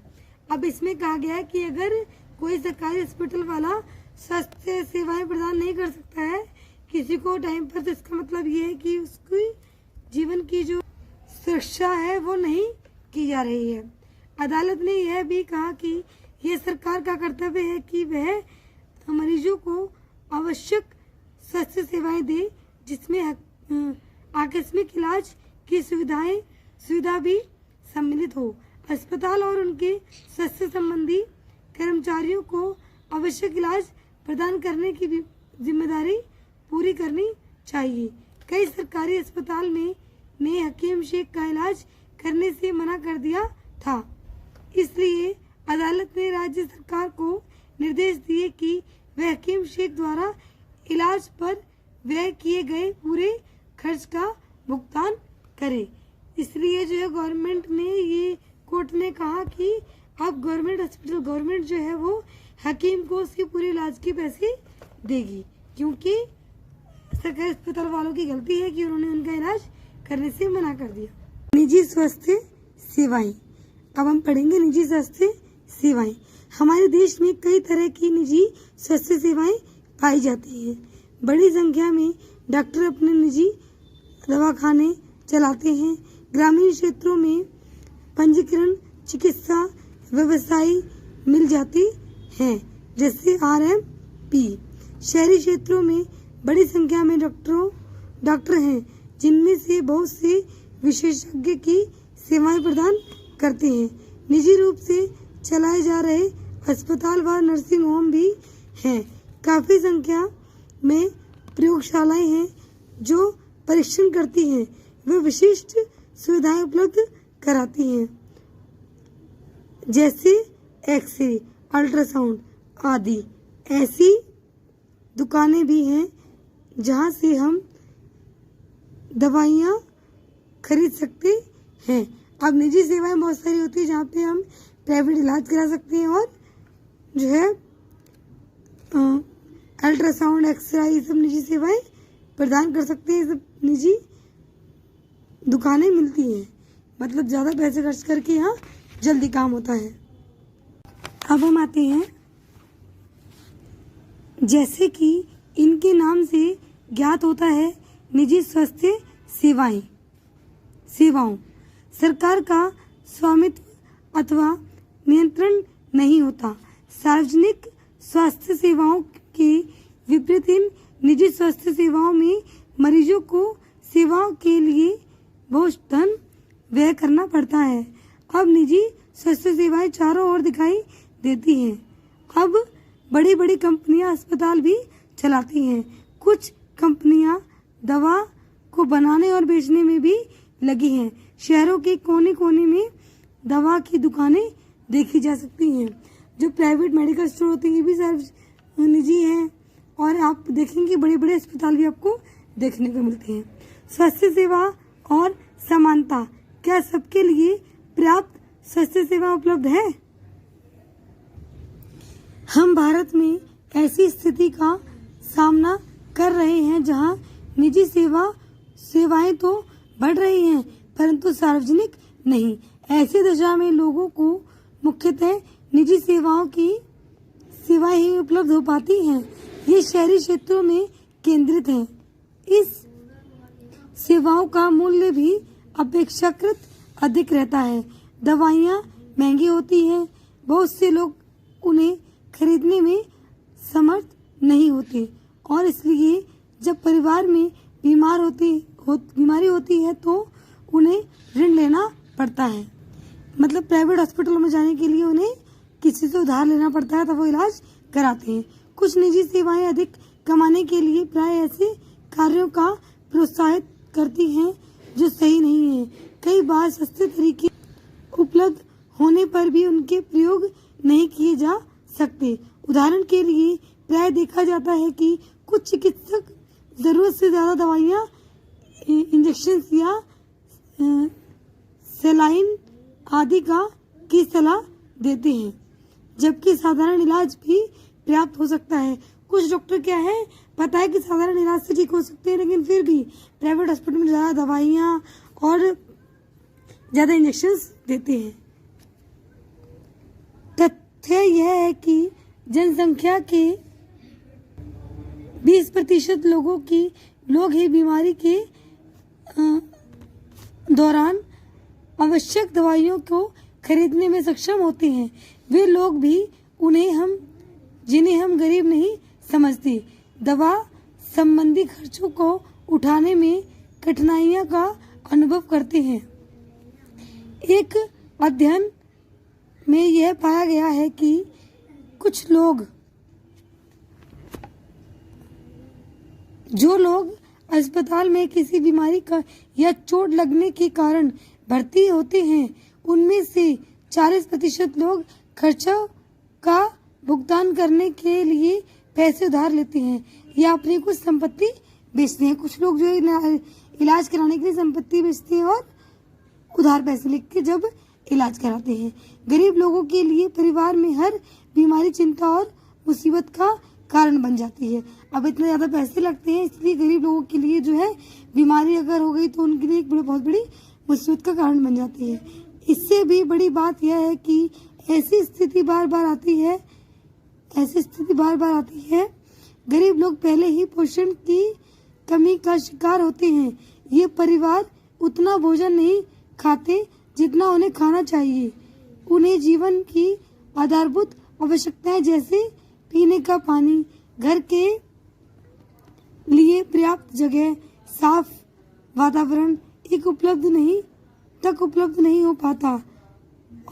Speaker 1: अब इसमें कहा गया है कि अगर कोई सरकारी अस्पताल वाला स्वास्थ्य सेवाएं प्रदान नहीं कर सकता है किसी को टाइम पर, तो इसका मतलब ये है कि उसकी जीवन की जो सुरक्षा है वो नहीं की जा रही है। अदालत ने यह भी कहा कि यह सरकार का कर्तव्य है कि वह मरीजों को आवश्यक स्वास्थ्य सेवाएं दे, जिसमें आकस्मिक इलाज की सुविधा भी सम्मिलित हो। अस्पताल और उनके स्वास्थ्य संबंधी कर्मचारियों को आवश्यक इलाज प्रदान करने की जिम्मेदारी पूरी करनी चाहिए। कई सरकारी अस्पताल ने हकीम शेख का इलाज करने से मना कर दिया था, इसलिए अदालत ने राज्य सरकार को निर्देश दिए कि वह हकीम शेख द्वारा इलाज पर व्यय किए गए पूरे खर्च का भुगतान करे। इसलिए जो है गवर्नमेंट ने, ये कोर्ट ने कहा कि अब गवर्नमेंट जो है वो हकीम को उसके पूरे इलाज के पैसे देगी, क्योंकि सरकारी अस्पताल वालों की गलती है कि उन्होंने उनका इलाज करने से मना कर दिया। निजी स्वास्थ्य सेवाएं। अब हम पढ़ेंगे निजी स्वास्थ्य सेवाएं। हमारे देश में कई तरह की निजी स्वास्थ्य सेवाएं पाई जाती हैं। बड़ी संख्या में डॉक्टर अपने निजी दवाखाने चलाते हैं। ग्रामीण क्षेत्रों में पंजीकरण चिकित्सा व्यवसायी मिल जाती हैं, जैसे RMP। शहरी क्षेत्रों में बड़ी संख्या में डॉक्टर हैं, जिनमें से बहुत से विशेषज्ञ की सेवाएं प्रदान करते हैं। निजी रूप से चलाए जा रहे अस्पताल व नर्सिंग होम भी हैं। काफी संख्या में प्रयोगशालाएं हैं जो परीक्षण करती हैं, वे विशिष्ट सुविधाएं उपलब्ध कराती हैं, जैसे एक्सरे, अल्ट्रासाउंड आदि। ऐसी दुकानें भी हैं जहां से हम दवाइयाँ खरीद सकते हैं। अब निजी सेवाएं बहुत सारी होती है जहाँ पे हम प्राइवेट इलाज करा सकते हैं, और जो है अल्ट्रासाउंड, एक्सरे, ये सब निजी सेवाएं प्रदान कर सकते हैं। ये सब निजी दुकानें मिलती हैं, मतलब ज़्यादा पैसे खर्च करके यहाँ जल्दी काम होता है। अब हम आते हैं जैसे कि इनके नाम से ज्ञात होता है, निजी स्वास्थ्य सेवाओं सरकार का स्वामित्व अथवा नियंत्रण नहीं होता। सार्वजनिक स्वास्थ्य सेवाओं के विपरीत इन निजी स्वास्थ्य सेवाओं में मरीजों को सेवाओं के लिए बहुत धन व्यय करना पड़ता है। अब निजी स्वास्थ्य सेवाएं चारों ओर दिखाई देती हैं। अब बड़ी बड़ी कंपनियां अस्पताल भी चलाती हैं। कुछ कंपनियां दवा को बनाने और बेचने में भी लगी हैं। शहरों के कोने कोने में दवा की दुकानें देखी जा सकती हैं। जो प्राइवेट मेडिकल स्टोर होते हैं ये भी निजी हैं, और आप देखेंगे बड़े बड़े अस्पताल भी आपको देखने को मिलते हैं। स्वास्थ्य सेवा और समानता, क्या सबके लिए पर्याप्त स्वास्थ्य सेवा उपलब्ध है? हम भारत में ऐसी स्थिति का सामना कर रहे हैं जहां निजी सेवाएं तो बढ़ रही हैं परंतु सार्वजनिक नहीं। ऐसी दशा में लोगों को मुख्यतः निजी सेवाएं ही उपलब्ध हो पाती हैं। ये शहरी क्षेत्रों में केंद्रित हैं। इस सेवाओं का मूल्य भी अपेक्षाकृत अधिक रहता है। दवाइयाँ महंगी होती हैं, बहुत से लोग उन्हें खरीदने में समर्थ नहीं होते, और इसलिए जब परिवार में बीमारी होती है तो उन्हें ऋण लेना पड़ता है। मतलब प्राइवेट हॉस्पिटलों में जाने के लिए उन्हें किसी से उधार लेना पड़ता है तब वो इलाज कराते हैं। कुछ निजी सेवाएं अधिक कमाने के लिए प्राय ऐसे कार्यों का प्रोत्साहित करती हैं जो सही नहीं है। कई बार सस्ते तरीके उपलब्ध होने पर भी उनके प्रयोग नहीं किए जा सकते। उदाहरण के लिए प्राय देखा जाता है कि कुछ चिकित्सक जरूरत से ज्यादा दवाइयाँ, इंजेक्शन या सलाइन आदि की सलाह देते हैं, जबकि साधारण इलाज भी पर्याप्त हो सकता है। कुछ डॉक्टर क्या है, पता है कि साधारण इलाज से ठीक हो सकते हैं, लेकिन फिर भी प्राइवेट हॉस्पिटल में ज़्यादा दवाइयाँ और ज़्यादा इंजेक्शंस देते हैं। तथ्य यह है कि जनसंख्या के 20% लोग ही बीमारी के दौरान आवश्यक दवाइयों को खरीदने में सक्षम होते हैं। वे लोग भी जिन्हें हम गरीब नहीं समझते, दवा संबंधी खर्चों को उठाने में कठिनाइयों का अनुभव करते हैं। एक अध्ययन में यह पाया गया है कि कुछ लोग अस्पताल में किसी बीमारी का या चोट लगने के कारण भर्ती होते हैं, उनमें से 40% लोग खर्चों का भुगतान करने के लिए पैसे उधार लेते हैं या अपनी कुछ संपत्ति बेचते हैं। कुछ लोग जो है इलाज कराने के लिए संपत्ति बेचते हैं और उधार पैसे लेके जब इलाज कराते हैं। गरीब लोगों के लिए परिवार में हर बीमारी चिंता और मुसीबत का कारण बन जाती है। अब इतने ज़्यादा पैसे लगते हैं, इसलिए गरीब लोगों के लिए जो है बीमारी अगर हो गई तो उनके लिए एक बहुत बड़ी मुसीबत का कारण बन जाती है। इससे भी बड़ी बात यह है कि ऐसी स्थिति बार बार आती है। गरीब लोग पहले ही पोषण की कमी का शिकार होते हैं। ये परिवार उतना भोजन नहीं खाते जितना उन्हें खाना चाहिए। उन्हें जीवन की आधारभूत आवश्यकताएं जैसे पीने का पानी, घर के लिए पर्याप्त जगह, साफ वातावरण उपलब्ध नहीं हो पाता,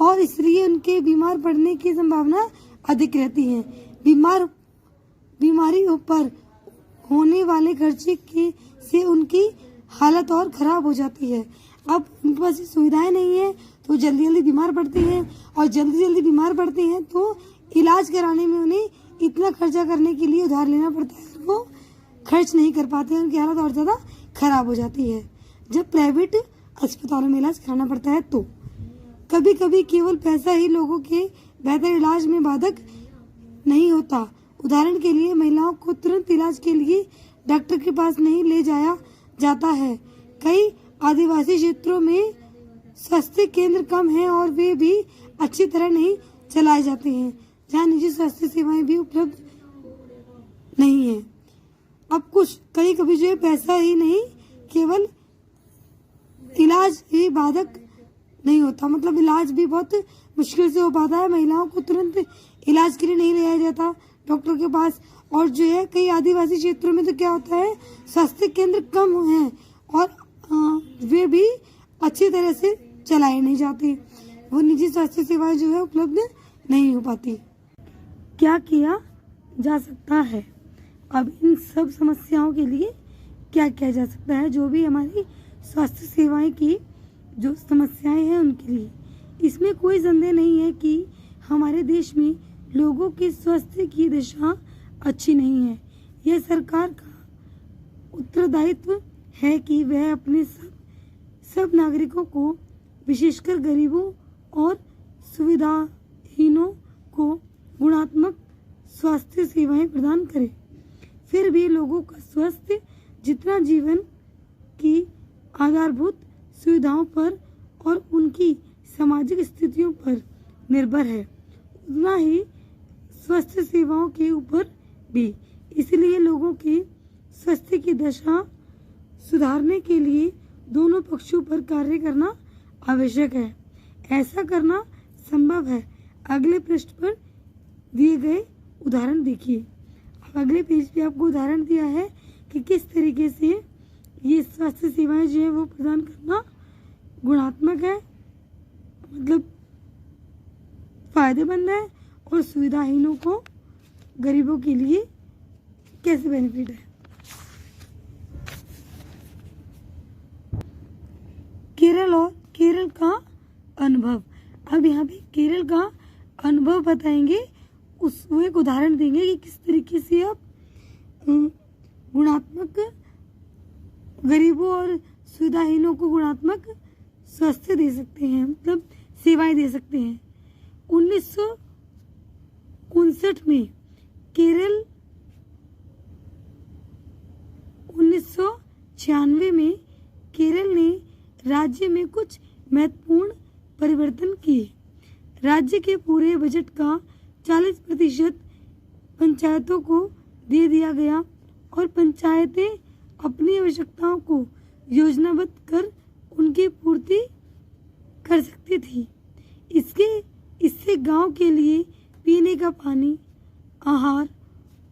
Speaker 1: और इसलिए उनके बीमार पड़ने की संभावना अधिक रहती है। बीमारियों पर होने वाले खर्चे से उनकी हालत और खराब हो जाती है। अब उनके पास सुविधाएं नहीं है तो जल्दी बीमार पड़ते हैं, और जल्दी बीमार पड़ते हैं तो इलाज कराने में उन्हें इतना खर्चा करने के लिए उधार लेना पड़ता है, वो खर्च नहीं कर पाते हैं, उनकी हालत और ज़्यादा खराब हो जाती है। जब प्राइवेट अस्पतालों में इलाज कराना पड़ता है तो कभी कभी केवल पैसा ही लोगों के बेहतर इलाज में बाधक नहीं होता। उदाहरण के लिए महिलाओं को तुरंत इलाज के लिए डॉक्टर के पास नहीं ले जाया जाता है। कई आदिवासी क्षेत्रों में स्वास्थ्य केंद्र कम हैं और वे भी अच्छी तरह नहीं चलाए जाते हैं, जहाँ निजी स्वास्थ्य सेवाएं भी उपलब्ध नहीं है। अब कुछ कभी जो है पैसा ही नहीं, केवल इलाज ही बाधक नहीं होता, मतलब इलाज भी बहुत मुश्किल से हो पाता है। महिलाओं को तुरंत इलाज के लिए नहीं ले जाया जाता डॉक्टर के पास। और जो है कई आदिवासी क्षेत्रों में तो क्या होता है, स्वास्थ्य केंद्र कम हैं और वे भी अच्छी तरह से चलाए नहीं जाते। वो निजी स्वास्थ्य सेवाएं जो है उपलब्ध नहीं हो पाती। क्या किया जा सकता है? अब इन सब समस्याओं के लिए क्या किया जा सकता है? जो भी हमारी स्वास्थ्य सेवाएं की जो समस्याएं हैं उनके लिए, इसमें कोई संदेह नहीं है कि हमारे देश में लोगों के स्वास्थ्य की दशा अच्छी नहीं है। यह सरकार का उत्तरदायित्व है कि वह अपने सब नागरिकों को, विशेषकर गरीबों और सुविधाहीनों को गुणात्मक स्वास्थ्य सेवाएं प्रदान करे। फिर भी लोगों का स्वास्थ्य जितना जीवन की आधारभूत सुविधाओं पर और उनकी सामाजिक स्थितियों पर निर्भर है, उतना ही स्वास्थ्य सेवाओं के ऊपर भी। इसलिए लोगों के स्वास्थ्य की दशा सुधारने के लिए दोनों पक्षों पर कार्य करना आवश्यक है। ऐसा करना संभव है। अगले पृष्ठ पर दिए गए उदाहरण देखिए। अब अगले पेज पे आपको उदाहरण दिया है कि किस तरीके से ये स्वास्थ्य सेवाएं जो है वो प्रदान करना गुणात्मक है, मतलब फायदेमंद है, और सुविधाहीनों को, गरीबों के लिए कैसे बेनिफिट है। केरल और केरल का अनुभव। अब यहाँ पे केरल का अनुभव बताएंगे, उस वो एक उदाहरण देंगे कि किस तरीके से आप गुणात्मक, गरीबों और सुविधाहीनों को गुणात्मक स्वास्थ्य दे सकते हैं, मतलब सेवाएं दे सकते हैं। 1959 में केरल, 1996 में केरल ने राज्य में कुछ महत्वपूर्ण परिवर्तन किए। राज्य के पूरे बजट का 40% पंचायतों को दे दिया गया और पंचायतें अपनी आवश्यकताओं को योजनाबद्ध कर उनकी पूर्ति कर सकती थी। इससे गांव के लिए पीने का पानी, आहार,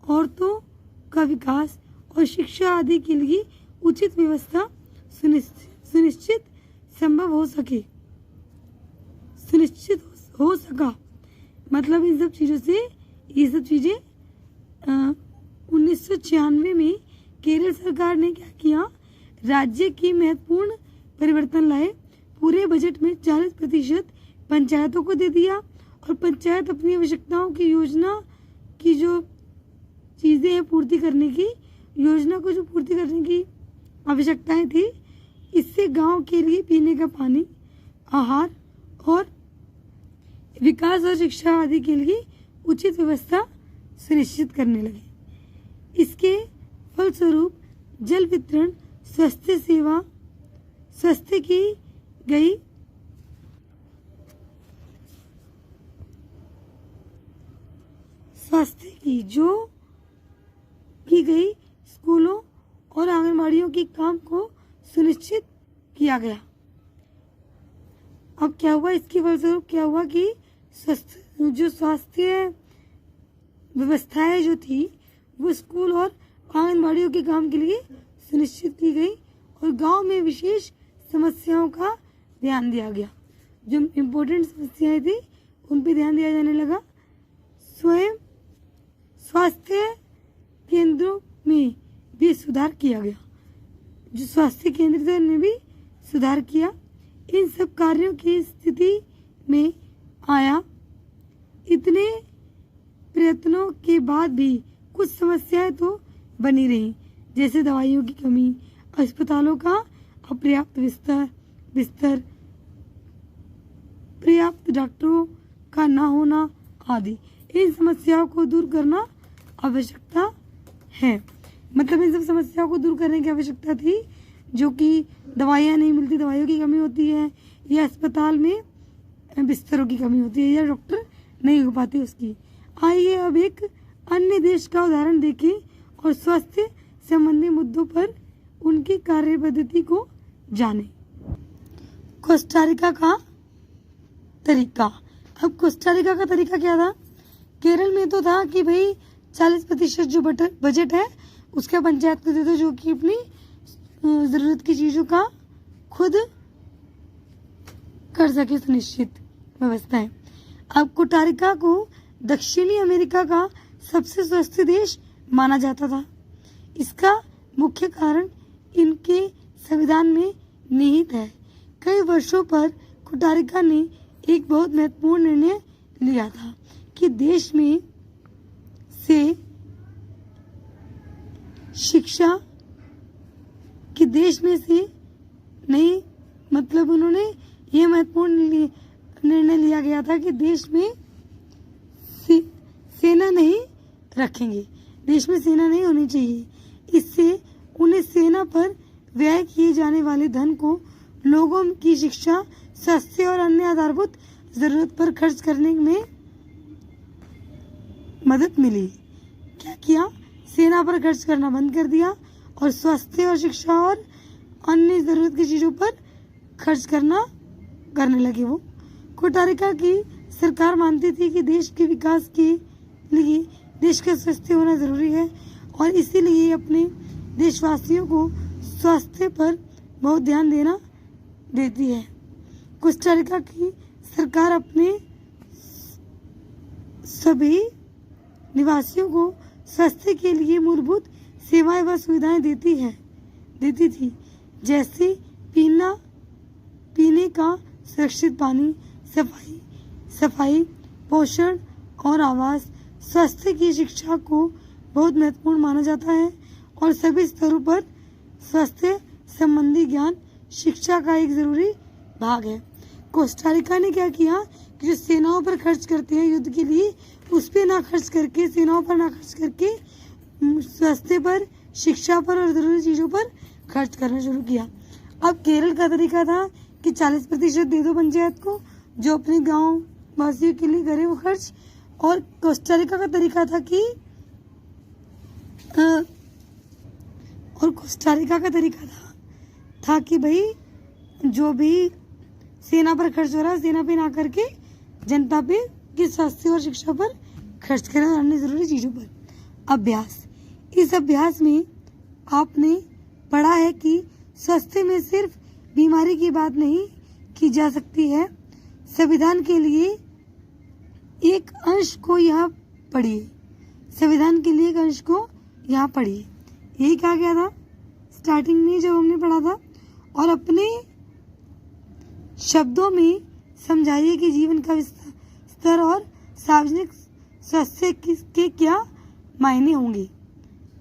Speaker 1: औरतों का विकास और शिक्षा आदि के लिए उचित व्यवस्था सुनिश्चित हो सका। मतलब इन सब चीज़ों से, ये सब चीज़ें 1996 में केरल सरकार ने क्या किया, राज्य की महत्वपूर्ण परिवर्तन लाए। पूरे बजट में 40% पंचायतों को दे दिया और पंचायत अपनी आवश्यकताओं की योजना की जो चीज़ें हैं पूर्ति करने की, योजना को जो पूर्ति करने की आवश्यकताएं थी, इससे गांव के लिए पीने का पानी, आहार और विकास और शिक्षा आदि के लिए उचित व्यवस्था सुनिश्चित करने लगे। इसके फलस्वरूप जल वितरण, स्वास्थ्य की गई स्कूलों और आंगनबाड़ियों के काम को सुनिश्चित किया गया। अब क्या हुआ, इसके फलस्वरूप क्या हुआ कि स्वास्थ्य व्यवस्थाएं जो थी वो स्कूल और आंगनबाड़ियों के काम के लिए सुनिश्चित की गई और गांव में विशेष समस्याओं का ध्यान दिया गया। जो इम्पोर्टेंट समस्याएं थी उन पर ध्यान दिया जाने लगा। स्वयं स्वास्थ्य केंद्रों में भी सुधार किया गया। जो स्वास्थ्य केंद्र थे उनमें भी सुधार किया। इन सब कार्यों की स्थिति में आया। इतने प्रयत्नों के बाद भी कुछ समस्याएं तो बनी रही, जैसे दवाइयों की कमी, अस्पतालों का अपर्याप्त बिस्तर, पर्याप्त डॉक्टरों का न होना आदि। इन समस्याओं को दूर करना आवश्यकता है। मतलब इन सब समस्याओं को दूर करने की आवश्यकता थी, जो कि दवाइयाँ नहीं मिलती, दवाइयों की कमी होती है, या अस्पताल में बिस्तरों की कमी होती है, या डॉक्टर नहीं हो पाते उसकी। आइए अब एक अन्य देश का उदाहरण देखें और स्वास्थ्य संबंधी मुद्दों पर उनकी कार्य पद्धति को जाने। कोस्टारिका का तरीका। अब कोस्टारिका का तरीका क्या था? केरल में तो था कि भाई 40% जो बजट है उसका पंचायत को दे दो, जो कि अपनी जरूरत की चीजों का खुद कर सके, सुनिश्चित व्यवस्था है। अब कोस्टारिका को दक्षिणी अमेरिका का सबसे स्वस्थ देश माना जाता था। इसका मुख्य कारण इनके संविधान में निहित है। कई वर्षों पर कोस्टारिका ने एक बहुत महत्वपूर्ण निर्णय लिया था कि देश में से नहीं, मतलब उन्होंने ये महत्वपूर्ण निर्णय लिया गया था कि देश में सेना नहीं रखेंगे, देश में सेना नहीं होनी चाहिए। इससे उन्हें सेना पर व्यय किए जाने वाले धन को लोगों की शिक्षा, स्वास्थ्य और अन्य आधारभूत जरूरत पर खर्च करने में मदद मिली। क्या किया? सेना पर खर्च करना बंद कर दिया और स्वास्थ्य और शिक्षा और अन्य जरूरत की चीजों पर खर्च करने लगे। वो कोस्टारिका की सरकार मानती थी कि देश के विकास के लिए देश का स्वास्थ्य होना जरूरी है और इसीलिए अपने देशवासियों को स्वास्थ्य पर बहुत ध्यान देती है। कोस्टारिका की सरकार अपने सभी निवासियों को स्वास्थ्य के लिए मूलभूत सेवाएं व सुविधाएं देती थी, जैसे पीने का सुरक्षित पानी, सफाई, पोषण और आवास। स्वास्थ्य की शिक्षा को बहुत महत्वपूर्ण माना जाता है और सभी स्तरों पर स्वास्थ्य संबंधी ज्ञान शिक्षा का एक जरूरी भाग है। कोस्टारिका ने क्या किया कि जो सेनाओं पर खर्च करते हैं युद्ध के लिए, उस पे ना खर्च करके, सेनाओं पर ना खर्च करके स्वास्थ्य पर, शिक्षा पर और जरूरी चीजों पर खर्च करना शुरू किया। अब केरल का तरीका था कि 40% दे दो पंचायत को, जो अपने गांव वासियों के लिए करे वो खर्च। और कोस्टारिका का तरीका था कि भाई जो भी सेना पर खर्च हो रहा है, सेना पे ना करके जनता पे के स्वास्थ्य और शिक्षा पर खर्च करें और अन्य जरूरी चीजों पर। अभ्यास। इस अभ्यास में आपने पढ़ा है कि स्वास्थ्य में सिर्फ बीमारी की बात नहीं की जा सकती है। संविधान के लिए एक अंश को यहाँ पढ़िए। यही कहा गया था स्टार्टिंग में जब हमने पढ़ा था। और अपने शब्दों में समझाइए कि जीवन का स्तर और सार्वजनिक स्वास्थ्य के क्या मायने होंगे।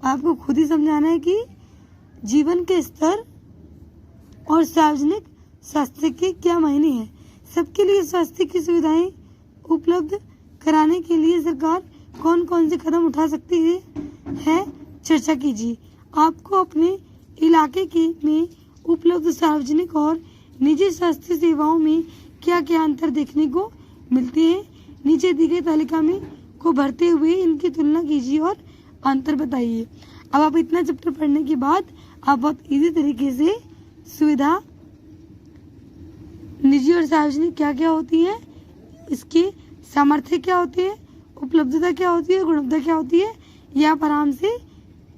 Speaker 1: आपको खुद ही समझाना है कि जीवन के स्तर और सार्वजनिक स्वास्थ्य के क्या मायने हैं। सबके लिए स्वास्थ्य की सुविधाएं उपलब्ध कराने के लिए सरकार कौन कौन से कदम उठा सकती है चर्चा कीजिए। आपको अपने इलाके में उपलब्ध सार्वजनिक और निजी स्वास्थ्य सेवाओं में क्या क्या अंतर देखने को मिलते हैं, नीचे दी गई तालिका में को भरते हुए इनकी तुलना कीजिए और अंतर बताइए। अब आप इतना चैप्टर पढ़ने के बाद आप बहुत इजी तरीके से सुविधा निजी और सार्वजनिक क्या क्या होती है, इसके सामर्थ्य क्या होते हैं, उपलब्धता क्या होती है, गुणवत्ता क्या होती है, ये आप आराम से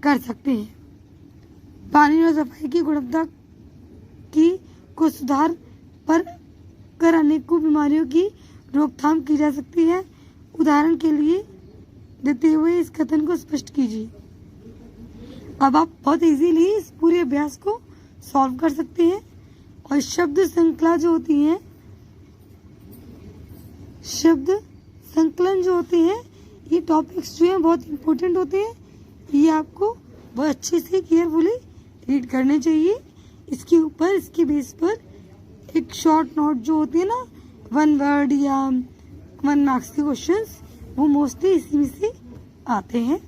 Speaker 1: कर सकते हैं। पानी और सफाई की गुणवत्ता को सुधार पर कर अनेकों बीमारियों की रोकथाम की जा सकती है। उदाहरण के लिए देते हुए इस कथन को स्पष्ट कीजिए। अब आप बहुत इजीली इस पूरे अभ्यास को सॉल्व कर सकते हैं। और शब्द श्रृंखला जो होती है, शब्द संकलन जो होते हैं, ये टॉपिक्स जो हैं बहुत इंपॉर्टेंट होते हैं। ये आपको बहुत अच्छे से केयरफुली रीड करने चाहिए। इसके ऊपर, इसके बेस पर एक शॉर्ट नोट जो होते हैं ना, 1 वर्ड या 1 मार्क्स के क्वेश्चंस, वो मोस्टली इसी में से आते हैं।